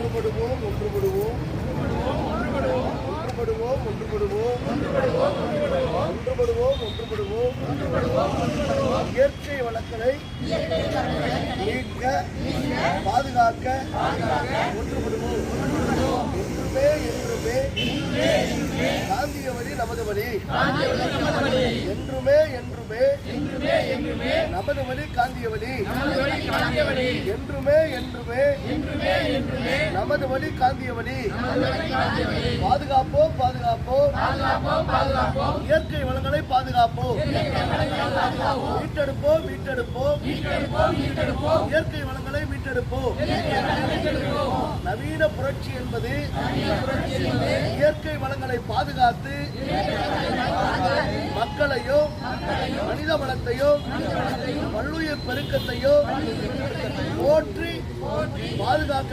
ஒன்றுபடுவோம் ஒன்றுபடுவோம் ஒன்றுபடுவோம் ஒன்றுபடுவோம் ஒன்றுபடுவோம் ஒன்றுபடுவோம் இயற்கை வளங்களை மீட்க பாதுகாக்க ஒன்றுபடுவோம். என்றுமே என்றுமே காந்திய வழி நமது வழி. என்றுமே என்றுமே நமது வழி காந்திய வழி. என்றுமே என்றுமே நமது வழி காந்திய வழி. பாதுகாப்போம் பாதுகாப்போம் இயற்கை வளங்களை பாதுகாப்போம். மீட்டெடுப்போம் மீட்டெடுப்போம் இயற்கை வளங்களை மீட்டெடுப்போம். நவீன புரட்சி என்பது இயற்கை வளங்களை பாதுகாத்து மக்களையும் மனித வளத்தையும் பல்லுயிர் பெருக்கத்தையும் போற்றி பாதுகாக்க